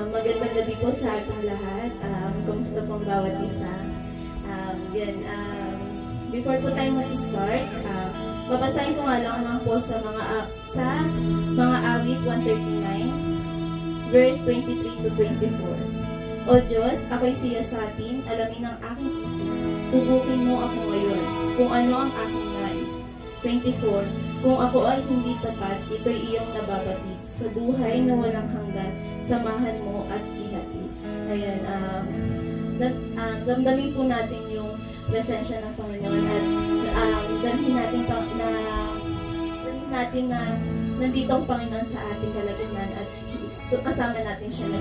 Magandang gabi po sa ating lahat. Kumusta pong bawat isa? Before po tayo mag-start, babasahin ko nga lang po sa mga awit 139, verse 23 to 24. O Diyos, ako'y siyasatin, alamin ang aking isip. Subukin mo ako ngayon, kung ano ang aking nais. 24. Kung ako ay hindi tapat, ito'y iyong nababatid. Sa buhay na walang hanggan, samahan mo at ihatid. Ayan, ramdamin po natin yung presensya ng Panginoon at damhin natin na nandito ang Panginoon sa ating kalagayan at kasama natin siya na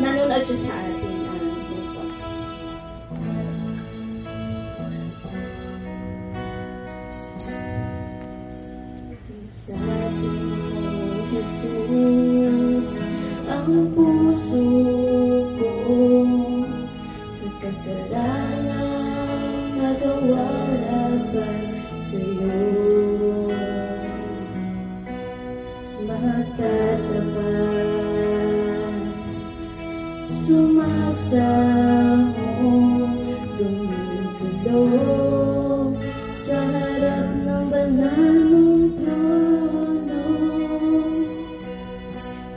nanonood siya sa atin. Sa ating mo, Jesus, ang puso ko sa kasalanan nagawa laban sa'yo. Magtatapat, sumasamo, dumudulog sa harap ng banal mong trono.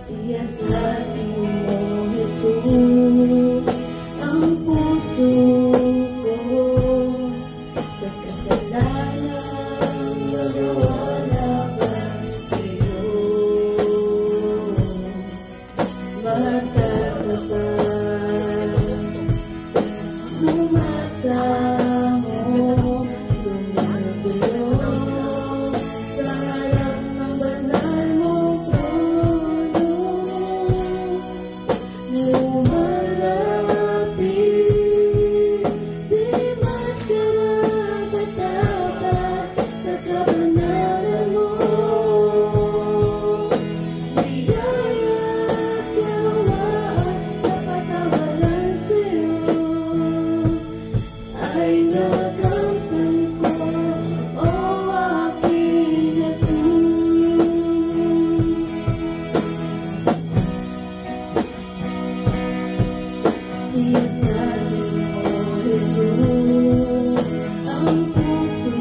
Siyasatin mo, Jesus, ang puso ko sa kasalanan nagawa laban sa'yo. Magtatapat, sumasamo, dumudulog sa harap ng banal mong trono. Lumalapit, di magkarapat-dapat sa kabanalan mo. Biyaya at gawaan, napatawalan sa'yo ay nakamtan ko, o aking Jesus. Siyasatin mo, Jesus, ang puso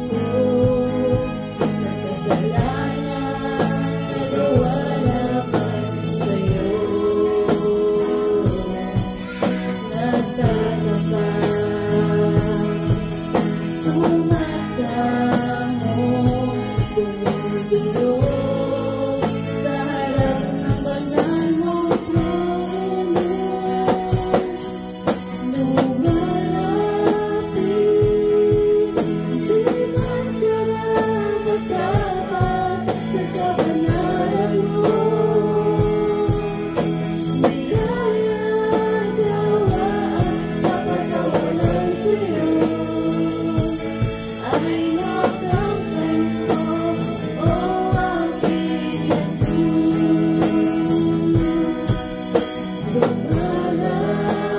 ko sa kasalanan nagawa laban sa'yo. Nagtatapat, sumasamo, dumudulog sa harap ng banal mong trono. Lumalapit, di magkarapat-dapat sa kabanalan mo. Biyaya at gawaan, napatawalan sa'yo ay nakamtan ko, o aking Jesus. Lumalapit,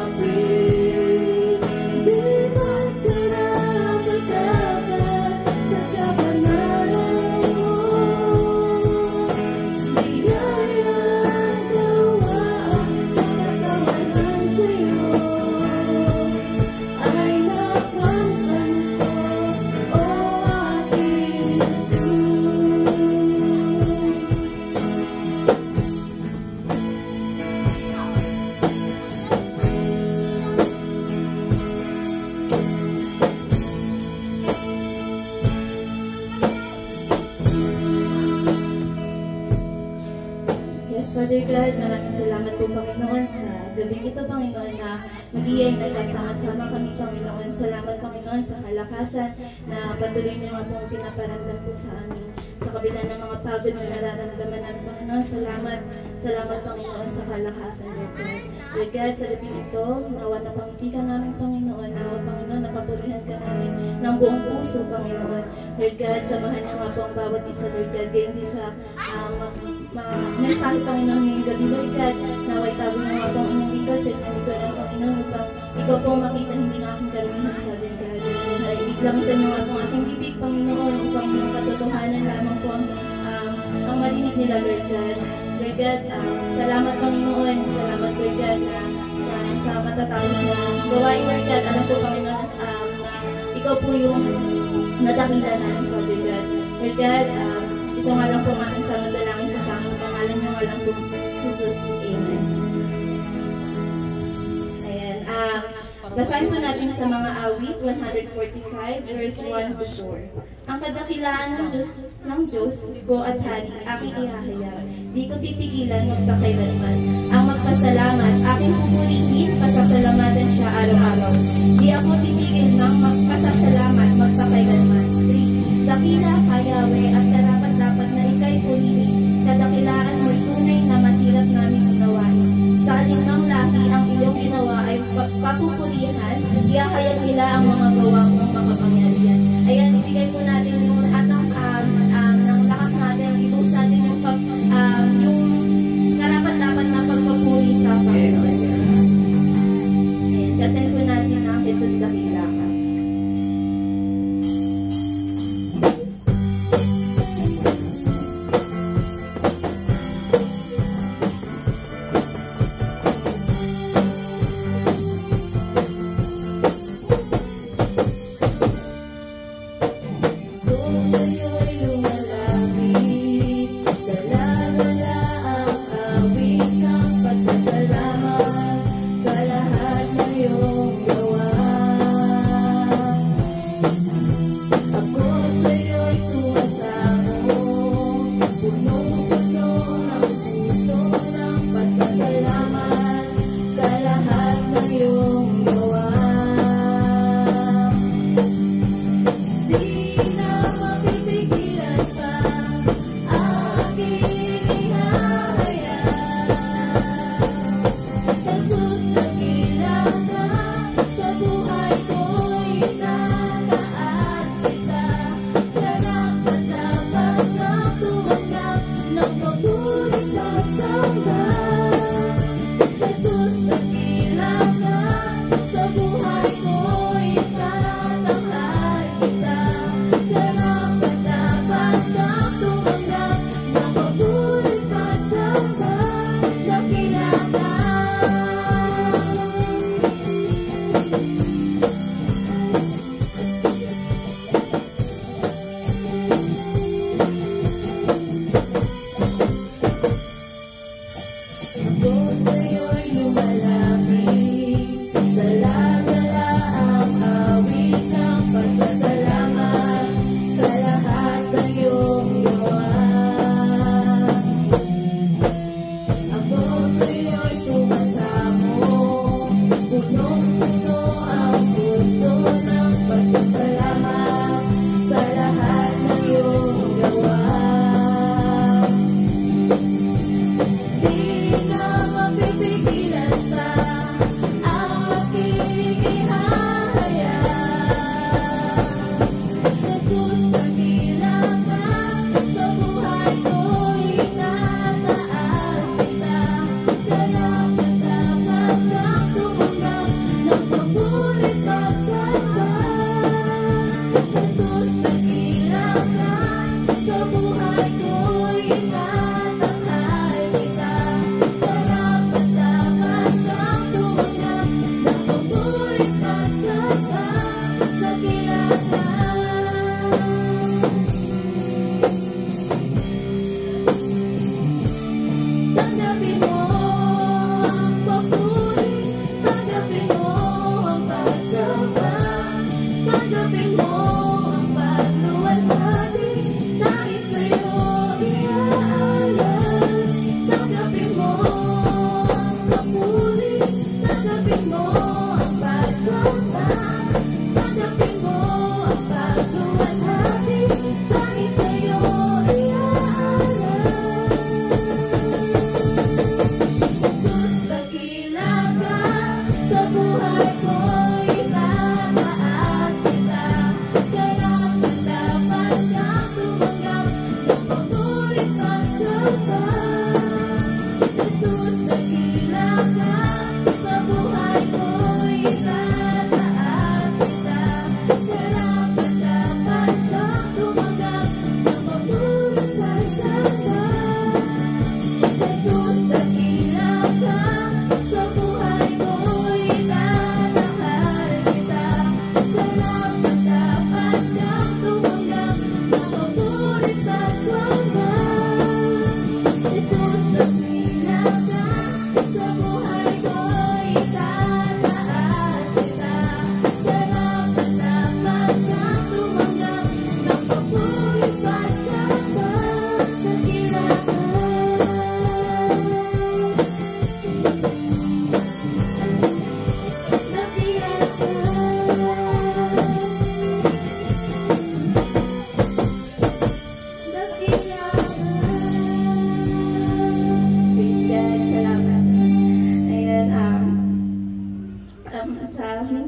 di magkarapat-dapat sa kabanalan mo. Biyaya at gawaan, napatawalan sa'yo ay nakamtan ko, o aking Yes, Father God, maraming salamat po, Panginoon, sa gabing ito, Panginoon, na magiging nagkasama-sama kami, Panginoon. Salamat, Panginoon, sa kalakasan na patuloy niyo nga pong pinaparamdam po sa amin. Sa kabila ng mga pagod na nararamdaman namin, Panginoon, salamat. Salamat, Panginoon, sa kalakasan nito. Lord God, sa gabing ito, nawa na pangiti ka namin, Panginoon. Nawa, Panginoon, napapulihan ka namin ng buong puso, Panginoon. Lord God, samahan niyo nga po ang bawat isa, Lord God, gayon din sa mensahe, Panginoon, ngayong gabi, Lord God, naway tago mo nga po ang inyong likas at hindi ko lang, Panginoon, upang ikaw po makita hindi ng aking karamihan, Father God. Nailig lang sa inyo nga po ang aking bibig, Panginoon, upang yung katotohanan lamang po ang marinig nila, Lord God. Lord God, salamat Panginoon, salamat Lord God na sa matatapos na gawain Lord God. Alam po Panginoon na ikaw po yung nadakila namin Father God. Lord God, ito nga lang po ang aking samadalangin sa tamang pangalan niyo nga lang po Jesus. Amen. Ayan. Basahin po natin sa mga awit 145 verse 1 to 4. Ang kadakilaan ng Diyos, go at hari, aking ihahayag. Di ko titigilan magpakailanman. Ang magpasalamat, aking pupurihin, pasasalamatan siya araw-araw. Di ako titigil ng magpasasalamat magpakailanman. 3. Dakila, kayawe, at karapat-dapat na ika'y purihin. Kadakilaan mo'y tunay na mahirap namin ginawain. Sa alingang lahi ang iyong ginawa ay papupurihan, ihahayag nila ang mga gawa mong makapangyarihan. Ayan, ibigay po natin yung lahat ng lakas natin, ibuhos natin yung karapat-dapat na pagpapuri sa Panginoon. Ayan, katin po natin ang Jesus dakila ka.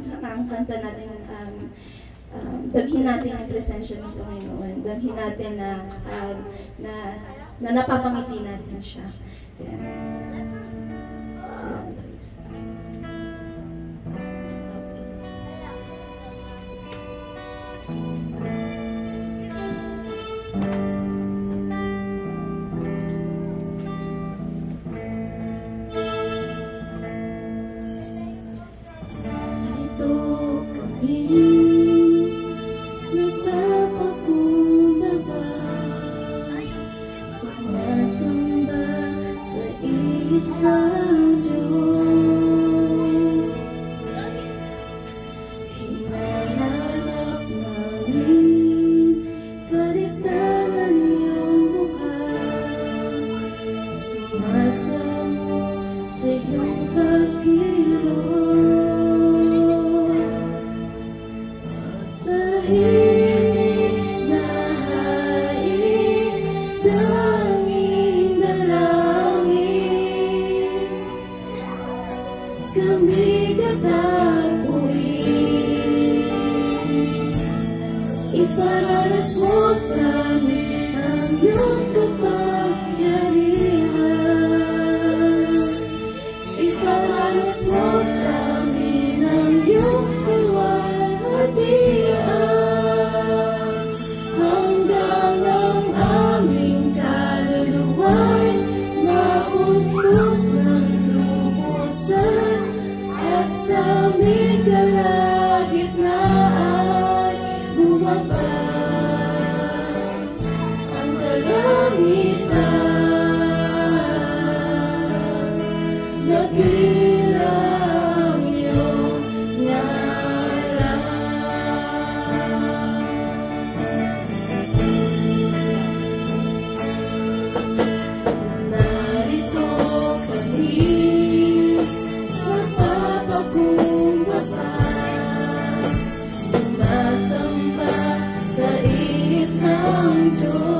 ang kanta natin, damhin natin ang presensya ng Panginoon. Damhin natin na napapangiti natin siya. Salamat, please. Isang Diyos, hinahanap namin kaligtasan iyong mukha, sumasamo sa iyong pagkilos, tahimik na hain tanging dalangin, kami katapuin. Iparanas mo sa amin ang iyong kapangyarihan. Iparanas mo sa amin ang iyong kalwalhatian. Hanggang ang aming kaluluwa'y mapustos ng lubusan, at sa aming kalagitnaan bumabag ang kalangitan. Dakila ang iyong ngalan. Narito kami, magpapakumbaba, sumasamba sa isang Diyos.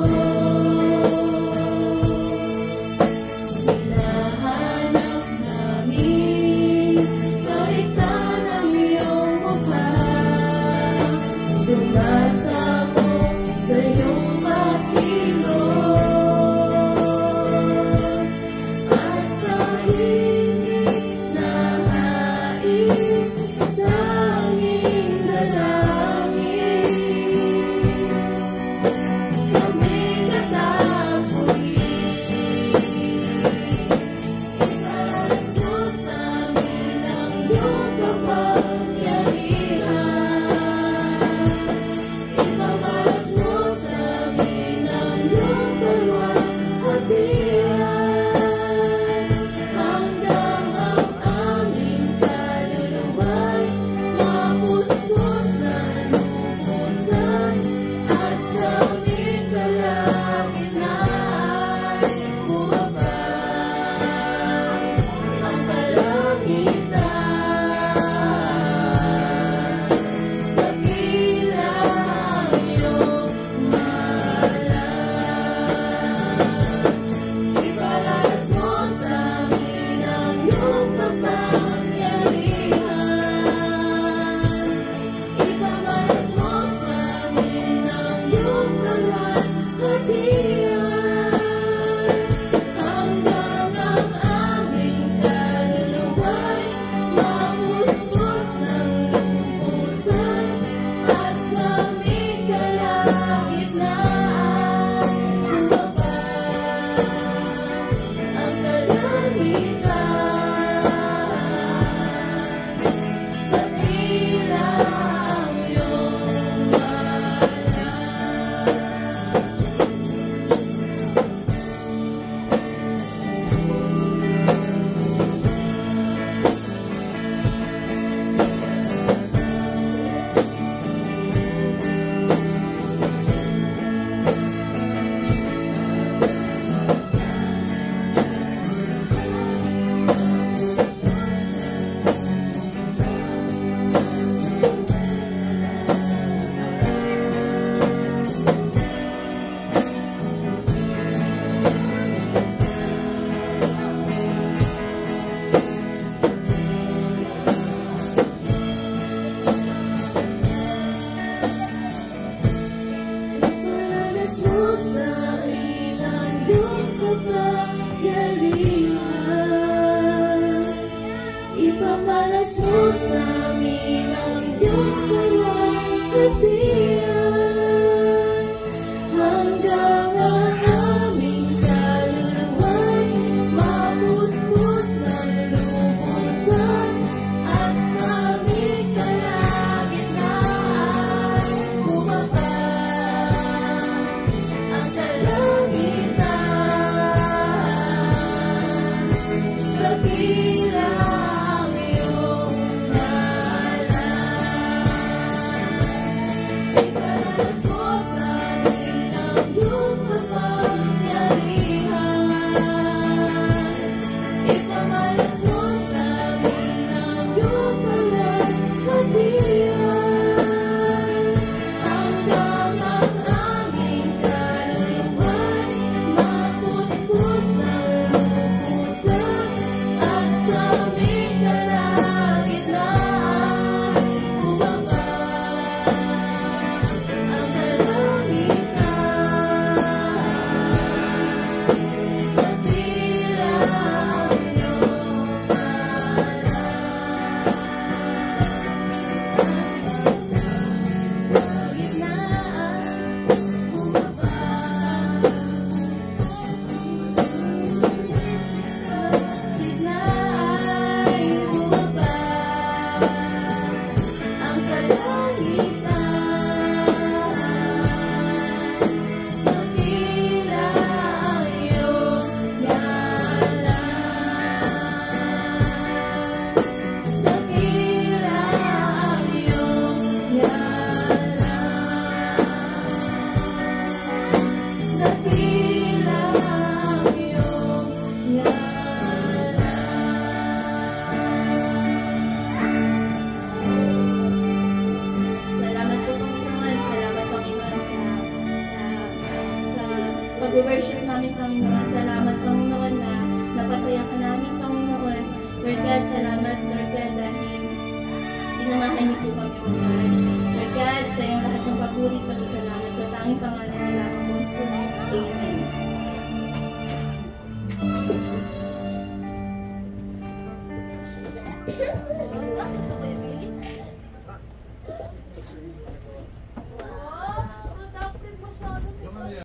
hanggang ang aming kaluluwa'y mapuspos ng lubusan at sa aming kalagitnaan bumaba ang kalangitan. Dakila ang iyong ngalan. Ipanalasos namin ang iyong kapangyarihan. Ipamalasos namin ang iyong kalagkatian. Hanggang ang aming kaluluwa'y mapuspos ng lubusan at sa aming kalagitnaan bumaba ang kalangitan. Dakila ang iyong Salamat po Panginoon. Salamat Panginoon sa pag-worship namin Panginoon. Salamat Panginoon na napasaya ka namin Panginoon. Lord God, salamat Lord God dahil sinamahan niyo po kami Lord. Lord God, sa iyong lahat ng papuri, pasasalamat sa tanging pangalan ng lamang mo Jesus. Amen. Lord